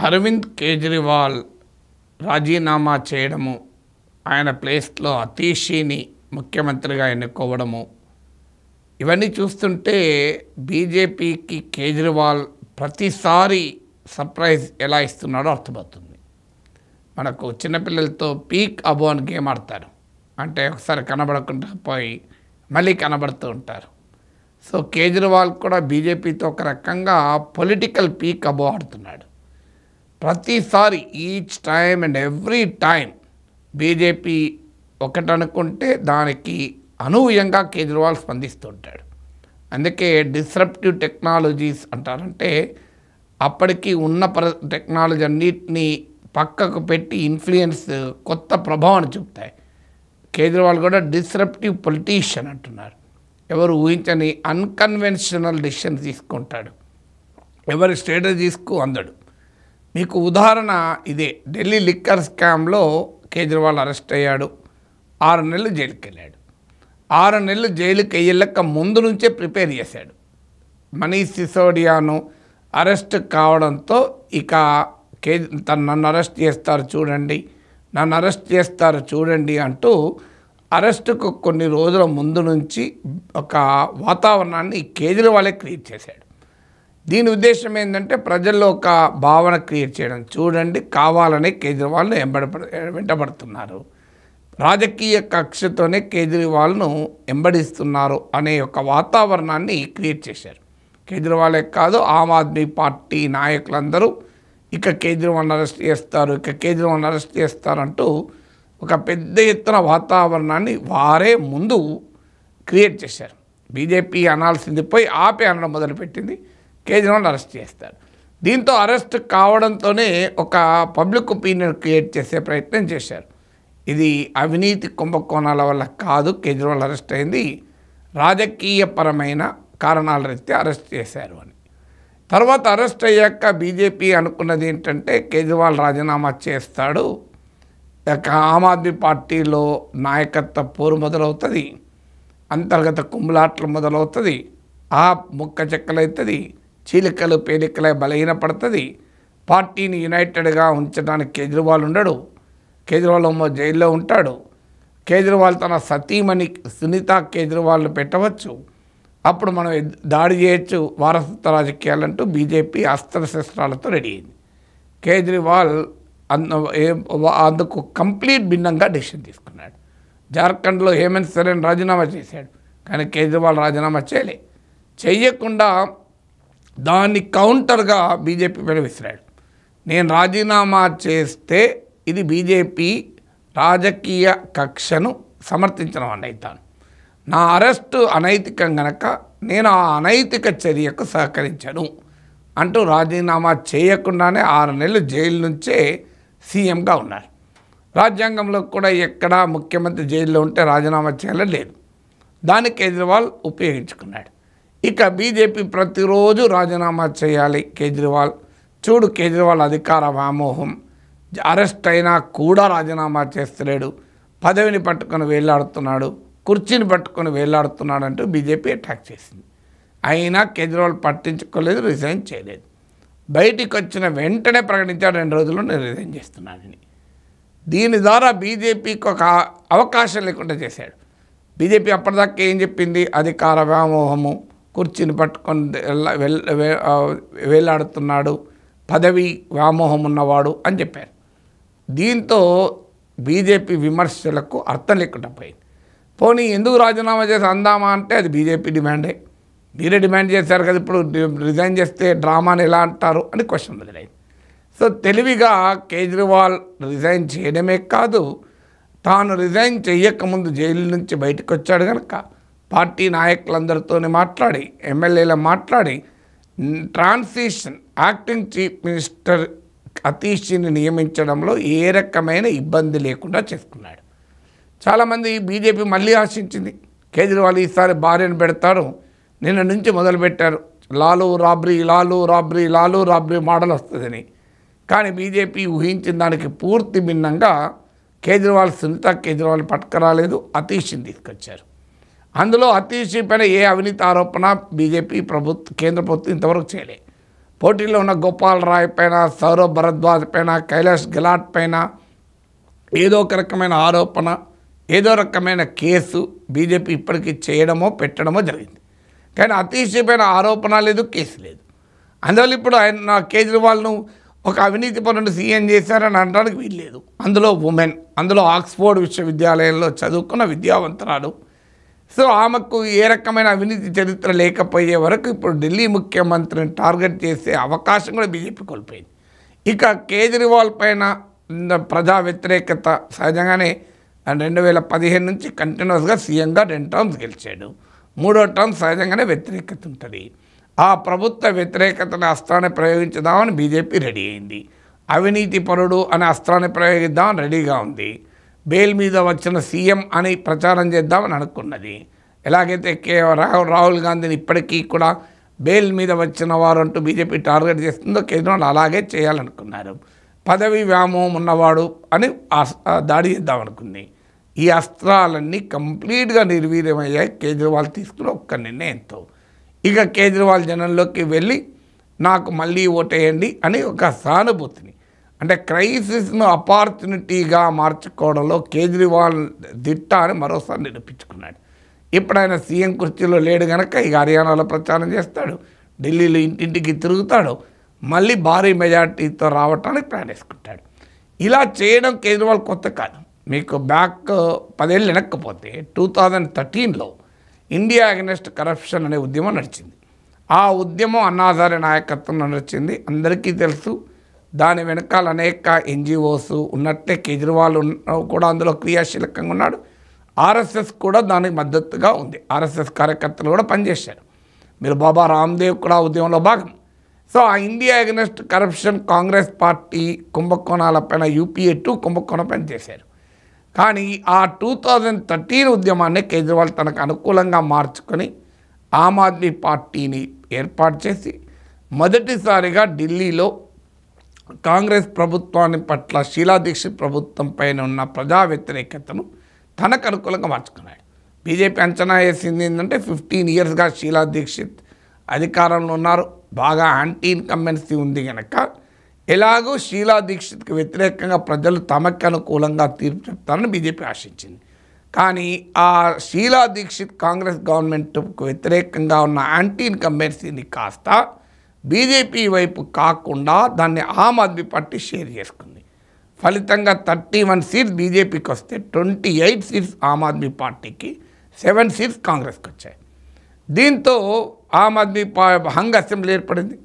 అరవింద్ కేజ్రీవాల్ రాజీనామా చేయడము, ఆయన ప్లేస్లో అతీషిని ముఖ్యమంత్రిగా ఎన్నుకోవడము, ఇవన్నీ చూస్తుంటే బీజేపీకి కేజ్రీవాల్ ప్రతిసారి సర్ప్రైజ్ ఎలా ఇస్తున్నాడో అర్థమవుతుంది. మనకు చిన్నపిల్లలతో పీక్ అబో అని గేమ్ ఆడతారు, అంటే ఒకసారి కనబడకుండా పోయి మళ్ళీ కనబడుతూ ఉంటారు. సో కేజ్రీవాల్ కూడా బీజేపీతో ఒక రకంగా పొలిటికల్ పీక్ అబో ఆడుతున్నాడు. ప్రతిసారి each time and every time BJP ఒకటనుకుంటే దానికి అనూహ్యంగా కేజ్రీవాల్ స్పందిస్తుంటాడు. అందుకే డిస్రప్టివ్ టెక్నాలజీస్ అంటారంటే అప్పటికి ఉన్న టెక్నాలజీ అన్నిటినీ పక్కకు పెట్టి ఇన్ఫ్లుయెన్స్ కొత్త ప్రభావాన్ని చూపుతాయి. కేజ్రీవాల్ కూడా డిస్రప్టివ్ పొలిటీషియన్ అంటున్నారు. ఎవరు ఊహించని అన్కన్వెన్షనల్ డెసిషన్ తీసుకుంటాడు, ఎవరి స్ట్రాటజీస్కు అందడు. మీకు ఉదాహరణ ఇదే. ఢిల్లీ లిక్కర్ స్కామ్లో కేజ్రీవాల్ అరెస్ట్ అయ్యాడు, 6 నెలలు జైలుకి వెళ్ళాడు. 6 నెలలు జైలుకి వెళ్ళక ముందు నుంచే ప్రిపేర్ చేశాడు. మనీష్ సిసోడియాను అరెస్ట్ కావడంతో ఇక నన్ను అరెస్ట్ చేస్తారు చూడండి, నన్ను అరెస్ట్ చేస్తారు చూడండి అంటూ అరెస్టుకు కొన్ని రోజుల ముందు నుంచి ఒక వాతావరణాన్ని కేజ్రీవాలే క్రియేట్ చేశాడు. దీని ఉద్దేశం ఏంటంటే ప్రజల్లో ఒక భావన క్రియేట్ చేయడం. చూడండి, కావాలనే కేజ్రీవాల్ను వెంటబడుతున్నారు, రాజకీయ కక్షతోనే కేజ్రీవాల్ను వెంబడిస్తున్నారు అనే ఒక వాతావరణాన్ని క్రియేట్ చేశారు. కేజ్రీవాలే కాదు, ఆమ్ ఆద్మీ పార్టీ నాయకులందరూ ఇక కేజ్రీవాల్ని అరెస్ట్ చేస్తారు, ఇక కేజ్రీవాల్ని అరెస్ట్ చేస్తారంటూ ఒక పెద్ద ఎత్తున వాతావరణాన్ని వారే ముందు క్రియేట్ చేశారు. బీజేపీ అనాల్సింది పోయి ఆపే అనడం మొదలుపెట్టింది, కేజ్రీవాల్ని అరెస్ట్ చేస్తారు. దీంతో అరెస్ట్ కావడంతోనే ఒక పబ్లిక్ ఒపీనియన్ క్రియేట్ చేసే ప్రయత్నం చేశారు. ఇది అవినీతి కుంభకోణాల వల్ల కాదు కేజ్రీవాల్ అరెస్ట్ అయింది, రాజకీయపరమైన కారణాల రీత్యా అరెస్ట్ చేశారు అని. తర్వాత అరెస్ట్ అయ్యాక బీజేపీ అనుకున్నది ఏంటంటే కేజ్రీవాల్ రాజీనామా చేస్తాడు, ఆమ్ ఆద్మీ పార్టీలో నాయకత్వ పోరు మొదలవుతుంది, అంతర్గత కుమ్ములాట్లు మొదలవుతుంది, ఆ ముక్క చెక్కలవుతుంది, చీలికలు పేలికలై బలహీనపడుతుంది, పార్టీని యునైటెడ్గా ఉంచడానికి కేజ్రీవాల్ ఉండడు, కేజ్రీవాల్ జైల్లో ఉంటాడు, కేజ్రీవాల్ తన సతీమణి సునీత కేజ్రీవాల్ను పెట్టవచ్చు, అప్పుడు మనం దాడి చేయొచ్చు, వారసత్వ రాజకీయాలంటూ బీజేపీ అస్త్రశస్త్రాలతో రెడీ అయింది. కేజ్రీవాల్ అందుకు కంప్లీట్ భిన్నంగా డెసిషన్ తీసుకున్నాడు. జార్ఖండ్లో హేమంత్ సోరెన్ రాజీనామా చేశాడు, కానీ కేజ్రీవాల్ రాజీనామా చేయకుండా దాన్ని కౌంటర్గా బీజేపీ పైన విసిరాడు. నేను రాజీనామా చేస్తే ఇది బీజేపీ రాజకీయ కక్షను సమర్థించడం అని అవుతాను, నా అరెస్టు అనైతికం గనక నేను ఆ అనైతిక చర్యకు సహకరించను అంటూ రాజీనామా చేయకుండానే 6 నెలలు జైలు నుంచే సీఎంగా ఉన్నారు. రాజ్యాంగంలో కూడా ఎక్కడా ముఖ్యమంత్రి జైల్లో ఉంటే రాజీనామా చేయాలని లేదు, దాన్ని కేజ్రీవాల్ ఉపయోగించుకున్నాడు. ఇక బీజేపీ ప్రతిరోజు రాజీనామా చేయాలి కేజ్రీవాల్, చూడు కేజ్రీవాల్ అధికార వ్యామోహం, అరెస్ట్ అయినా కూడా రాజీనామా చేస్తలేడు, పదవిని పట్టుకొని వేలాడుతున్నాడు, కుర్చీని పట్టుకొని వేలాడుతున్నాడు అంటూ బీజేపీ అటాక్ చేసింది. అయినా కేజ్రీవాల్ పట్టించుకోలేదు, రిజైన్ చేయలేదు. బయటికి వచ్చిన వెంటనే ప్రకటించాడు 2 రోజుల్లో నేను రిజైన్ చేస్తున్నానని. దీని ద్వారా బీజేపీకి ఒక అవకాశం లేకుండా చేశాడు. బీజేపీ అప్పటిదాకా ఏం చెప్పింది, అధికార వ్యామోహము, కుర్చీని పట్టుకొని వేలాడుతున్నాడు, పదవి వ్యామోహం ఉన్నవాడు అని చెప్పారు. దీంతో బీజేపీ విమర్శలకు అర్థం లేకుండా పోయింది. పోనీ ఎందుకు రాజీనామా చేసి అందామా అంటే అది బీజేపీ డిమాండే, మీరే డిమాండ్ చేశారు కదా, ఇప్పుడు రిజైన్ చేస్తే డ్రామాని ఎలా అంటారు అని క్వశ్చన్ మొదలైంది. సో తెలివిగా కేజ్రీవాల్ రిజైన్ చేయడమే కాదు, తాను రిజైన్ చేయకముందు జైలు నుంచి బయటకు వచ్చాడు కనుక పార్టీ నాయకులందరితో మాట్లాడి, ఎమ్మెల్యేలు మాట్లాడి ట్రాన్సిషన్ యాక్టింగ్ చీఫ్ మినిస్టర్ అతీషిని నియమించడంలో ఏ రకమైన ఇబ్బంది లేకుండా చేసుకున్నాడు. చాలామంది బీజేపీ మళ్ళీ ఆశించింది కేజ్రీవాల్ ఈసారి భార్యను పెడతారు, నిన్న నుంచి మొదలుపెట్టారు లాలూ రాబ్రీ లాలూ రాబ్రీ లాలూ రాబ్రీ మోడల్ వస్తుందని. కానీ బీజేపీ ఊహించిన దానికి పూర్తి భిన్నంగా కేజ్రీవాల్ సునీత కేజ్రీవాల్ పట్టుకురాలేదు, అతీష్ని తీసుకొచ్చారు. అందులో అతీష్ పైన ఏ అవినీతి ఆరోపణ బీజేపీ కేంద్ర ప్రభుత్వం ఇంతవరకు చేయలేదు. పోటీలో ఉన్న గోపాల్ రాయ్ పైన, సౌరవ్ భరద్వాజ్ పైన, కైలాష్ గెలాట్ పైన ఏదో ఒక రకమైన ఆరోపణ, ఏదో రకమైన కేసు బీజేపీ ఇప్పటికీ చేయడమో పెట్టడమో జరిగింది. కానీ అతీష్ పైన ఆరోపణ లేదు, కేసు లేదు. అందువల్ల ఇప్పుడు ఆయన కేజ్రీవాల్ను ఒక అవినీతి పరుని సీఎం చేశారని అనడానికి వీల్లేదు. అందులో ఉమెన్, అందులో ఆక్స్ఫోర్డ్ విశ్వవిద్యాలయంలో చదువుకున్న విద్యావంతురాలు. సో ఆమెకు ఏ రకమైన అవినీతి చరిత్ర లేకపోయే వరకు ఇప్పుడు ఢిల్లీ ముఖ్యమంత్రిని టార్గెట్ చేసే అవకాశం కూడా బీజేపీ కోల్పోయింది. ఇక కేజ్రీవాల్ పైన ప్రజా వ్యతిరేకత సహజంగానే 2015 నుంచి కంటిన్యూస్గా సీఎంగా 2 టర్మ్స్ గెలిచాడు. 3వ టర్మ్ సహజంగానే వ్యతిరేకత ఉంటుంది. ఆ ప్రభుత్వ వ్యతిరేకతను అస్త్రాన్ని ప్రయోగించుదామని బీజేపీ రెడీ అయింది. అవినీతి పరుడు అనే అస్త్రాన్ని ప్రయోగిద్దామని రెడీగా ఉంది. బెయిల్ మీద వచ్చిన సీఎం అని ప్రచారం చేద్దామని అనుకున్నది. ఎలాగైతే రాహుల్ గాంధీని ఇప్పటికీ కూడా బెయిల్ మీద వచ్చిన వారు అంటూ బీజేపీ టార్గెట్ చేస్తుందో కేజ్రీవాల్ అలాగే చేయాలనుకున్నారు. పదవి వ్యామోహం ఉన్నవాడు అని దాడి చేద్దామనుకుంది. ఈ అస్త్రాలన్నీ కంప్లీట్గా నిర్వీర్యమయ్యాయి కేజ్రీవాల్ తీసుకున్న ఒక్క నిర్ణయంతో. ఇక కేజ్రీవాల్ జనంలోకి వెళ్ళి నాకు మళ్ళీ ఓటేయండి అని ఒక సానుభూతిని, అంటే క్రైసిస్ను ఆపర్చునిటీగా మార్చుకోవడంలో కేజ్రీవాల్ దిట్ట అని మరోసారి నిరూపించుకున్నాడు. ఇప్పుడు ఆయన సీఎం కుర్చీలో లేడు కనుక ఇక హర్యానాలో ప్రచారం చేస్తాడు, ఢిల్లీలో ఇంటింటికి తిరుగుతాడు, మళ్ళీ భారీ మెజార్టీతో రావటానికి ప్లాన్ వేసుకుంటాడు. ఇలా చేయడం కేజ్రీవాల్ కొత్త కాదు. మీకు బ్యాక్ 10 ఏళ్ళు వెనక్కపోతే 2013లో ఇండియా అగెన్స్ట్ కరప్షన్ అనే ఉద్యమం నడిచింది. ఆ ఉద్యమం అన్నా హజారే నాయకత్వంలో నడిచింది. అందరికీ తెలుసు. దాని వెనకాల అనేక ఎన్జిఓస్ ఉన్నట్లే కేజ్రీవాల్ కూడా అందులో క్రియాశీలకంగా ఉన్నాడు. ఆర్ఎస్ఎస్ కూడా దానికి మద్దతుగా ఉంది. ఆర్ఎస్ఎస్ కార్యకర్తలు కూడా పనిచేశారు. మీరు బాబా రామ్దేవ్ కూడా ఉద్యమంలో భాగం. సో ఆ India against corruption Congress party కుంభకోణాలపైన UPA 2 కుంభకోణం పైన చేశారు. కానీ ఆ 2013 ఉద్యమాన్ని కేజ్రీవాల్ తనకు అనుకూలంగా మార్చుకొని ఆమ్ ఆద్మీ పార్టీని ఏర్పాటు చేసి మొదటిసారిగా ఢిల్లీలో కాంగ్రెస్ ప్రభుత్వాన్ని పట్ల షీలా దీక్షిత్ ప్రభుత్వం పైన ఉన్న ప్రజా వ్యతిరేకతను తనకు అనుకూలంగా మార్చుకున్నాడు. బీజేపీ అంచనా వేసింది ఏంటంటే 15 ఇయర్స్గా షీలా దీక్షిత్ అధికారంలో ఉన్నారు, బాగా యాంటీ ఇన్కంబెన్సీ ఉంది కనుక ఎలాగో షీలా దీక్షిత్కి వ్యతిరేకంగా ప్రజలు తమకు అనుకూలంగా తీర్పు చెప్తారని బీజేపీ ఆశించింది. కానీ ఆ షీలా దీక్షిత్ కాంగ్రెస్ గవర్నమెంట్కు వ్యతిరేకంగా ఉన్న యాంటీ ఇన్కంబెన్సీని కాస్త బీజేపీ వైపు కాకుండా దాన్ని ఆమ్ ఆద్మీ పార్టీ షేర్ చేసుకుంది. ఫలితంగా 31 సీట్స్ బీజేపీకి వస్తే 28 సీట్స్ ఆమ్ ఆద్మీ పార్టీకి, 7 సీట్స్ కాంగ్రెస్కి వచ్చాయి. దీంతో ఆమ్ ఆద్మీ హంగ్ అసెంబ్లీ ఏర్పడింది.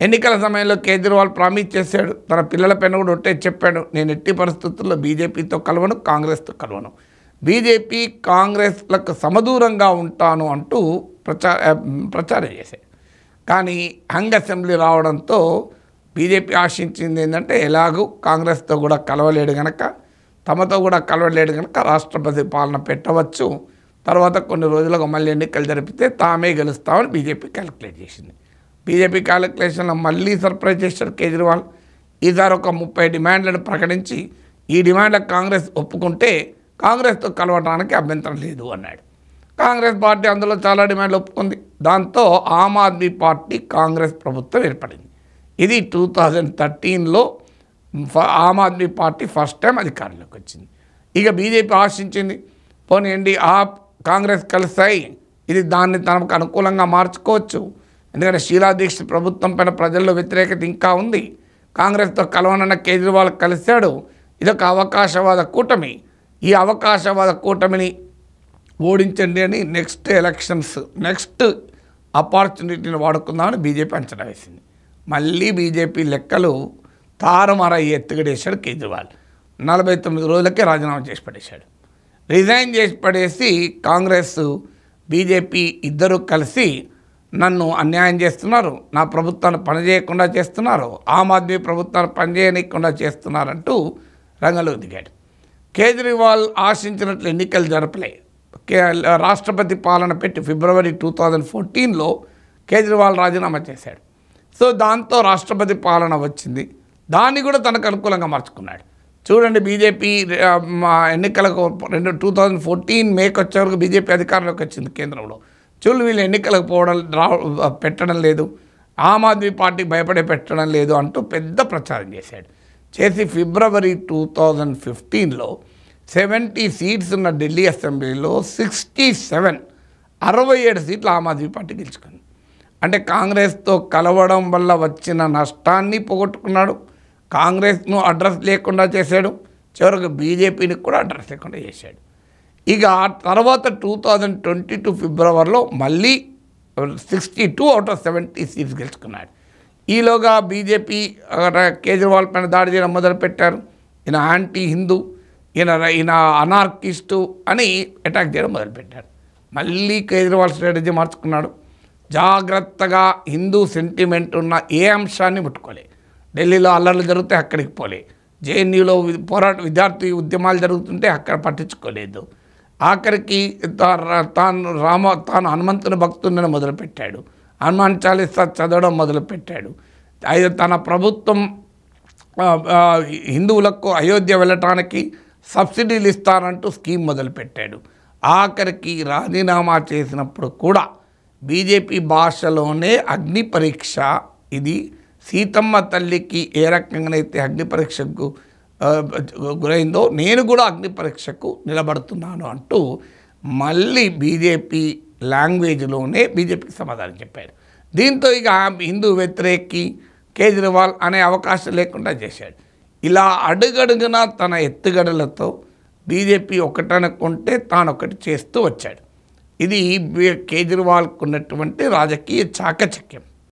ఎన్నికల సమయంలో కేజ్రీవాల్ ప్రామిస్ చేశాడు, తన పిల్లల పైన కూడా ఒట్టే చెప్పాడు, నేను ఎట్టి పరిస్థితుల్లో బీజేపీతో కలవను, కాంగ్రెస్తో కలవను, బీజేపీ కాంగ్రెస్లకు సమదూరంగా ఉంటాను అంటూ ప్రచారం చేశాడు. కానీ హంగ్ అసెంబ్లీ రావడంతో బీజేపీ ఆశించింది ఏంటంటే ఎలాగూ కాంగ్రెస్తో కూడా కలవలేడు కనుక, తమతో కూడా కలవలేడు కనుక రాష్ట్రపతి పాలన పెట్టవచ్చు, తర్వాత కొన్ని రోజులకు మళ్ళీ ఎన్నికలు జరిపితే తామే గెలుస్తామని బీజేపీ క్యాలిక్యులేట్ చేసింది. బీజేపీ క్యాలిక్యులేషన్లో మళ్ళీ సర్ప్రైజ్ చేశారు కేజ్రీవాల్. ఈసారి ఒక 30 డిమాండ్లను ప్రకటించి ఈ డిమాండ్లకు కాంగ్రెస్ ఒప్పుకుంటే కాంగ్రెస్తో కలవడానికి అభ్యంతరం లేదు అన్నాడు. కాంగ్రెస్ పార్టీ అందులో చాలా డిమాండ్లు ఒప్పుకుంది. దాంతో ఆమ్ ఆద్మీ పార్టీ కాంగ్రెస్ ప్రభుత్వం ఏర్పడింది. ఇది 2013లో Aam Aadmi party first time అధికారంలోకి వచ్చింది. ఇక బీజేపీ ఆశించింది, పోనీయండి కాంగ్రెస్ కలిసాయి, ఇది దాన్ని తనకు అనుకూలంగా మార్చుకోవచ్చు, ఎందుకంటే షీలా దీక్షిత్ ప్రభుత్వం పైన ప్రజల్లో వ్యతిరేకత ఇంకా ఉంది, కాంగ్రెస్తో కలవనన్న కేజ్రీవాల్ కలిశాడు, ఇదొక అవకాశవాద కూటమి, ఈ అవకాశవాద కూటమిని ఓడించండి అని నెక్స్ట్ ఎలక్షన్స్ నెక్స్ట్ ఆపర్చునిటీని వాడుకుందామని బీజేపీ అంచనా వేసింది. మళ్ళీ బీజేపీ లెక్కలు తారుమార ఎత్తుగడేశాడు కేజ్రీవాల్. 49 రోజులకే రాజీనామా చేసి పడేశాడు. రిజైన్ చేసి పడేసి కాంగ్రెస్ బీజేపీ ఇద్దరు కలిసి నన్ను అన్యాయం చేస్తున్నారు, నా ప్రభుత్వాన్ని పనిచేయకుండా చేస్తున్నారు, ఆమ్ ఆద్మీ ప్రభుత్వాన్ని పనిచేయకుండా చేస్తున్నారంటూ రంగంలో దిగాడు. కేజ్రీవాల్ ఆశించినట్లు ఎన్నికలు జరపలే. రాష్ట్రపతి పాలన పెట్టి ఫిబ్రవరి 2014లో కేజ్రీవాల్ రాజీనామా చేశాడు. సో దాంతో రాష్ట్రపతి పాలన వచ్చింది, దాన్ని కూడా తనకు అనుకూలంగా మార్చుకున్నాడు. చూడండి, బీజేపీ ఎన్నికలకు 2014 మేకి వచ్చే వరకు బీజేపీ అధికారంలోకి వచ్చింది కేంద్రంలో. చూడు వీళ్ళు ఎన్నికలకు పెట్టడం లేదు, ఆమ్ ఆద్మీ పార్టీ భయపడే పెట్టడం లేదు అంటూ పెద్ద ప్రచారం చేశాడు. చేసి ఫిబ్రవరి 2015లో 70 సీట్స్ ఉన్న ఢిల్లీ అసెంబ్లీలో 67 సీట్లు ఆమ్ ఆద్మీ పార్టీ గెలుచుకుంది. అంటే కాంగ్రెస్తో కలవడం వల్ల వచ్చిన నష్టాన్ని పోగొట్టుకున్నాడు, కాంగ్రెస్ను అడ్రస్ లేకుండా చేశాడు, చివరికి బీజేపీని కూడా అడ్రస్ లేకుండా చేశాడు. ఇక తర్వాత 2022 ఫిబ్రవరిలో మళ్ళీ 62 అవుట్ ఆఫ్ 70 సీట్స్ గెలుచుకున్నాడు. ఈలోగా బీజేపీ కేజ్రీవాల్ పైన దాడి చేయడం మొదలుపెట్టారు. ఈయన యాంటీ హిందూ, ఈయన అనార్కిస్టు అని అటాక్ చేయడం మొదలుపెట్టారు. మళ్ళీ కేజ్రీవాల్ స్ట్రాటజీ మార్చుకున్నాడు. జాగ్రత్తగా హిందూ సెంటిమెంట్ ఉన్న ఏ అంశాన్ని ముట్టుకోలే. ఢిల్లీలో అల్లర్లు జరుగుతే అక్కడికి పోలే, జేఎన్యూలో విద్యార్థి ఉద్యమాలు జరుగుతుంటే అక్కడ పట్టించుకోలేదు. ఆఖరికి తాను హనుమంతుని భక్తుని మొదలుపెట్టాడు, హనుమాన్ చాలీసా చదవడం మొదలుపెట్టాడు. తన ప్రభుత్వం హిందువులకు అయోధ్య వెళ్ళటానికి సబ్సిడీలు ఇస్తానంటూ స్కీమ్ మొదలుపెట్టాడు. ఆఖరికి రాజీనామా చేసినప్పుడు కూడా బీజేపీ భాషలోనే అగ్ని పరీక్ష, ఇది సీతమ్మ తల్లికి ఏ రకంగానైతే అగ్ని పరీక్షకు గురైందో నేను కూడా అగ్ని పరీక్షకు నిలబడుతున్నాను అంటూ మళ్ళీ బీజేపీ లాంగ్వేజ్లోనే బీజేపీకి సమాధానం చెప్పారు. దీంతో ఇక హిందూ వ్యతిరేకి కేజ్రీవాల్ అనే అవకాశం లేకుండా చేశాడు. ఇలా అడుగడుగున తన ఎత్తుగడలతో బీజేపీ ఒకటనుకుంటే తాను ఒకటి చేస్తూ వచ్చాడు. ఇది కేజ్రీవాల్కు ఉన్నటువంటి రాజకీయ చాకచక్యం.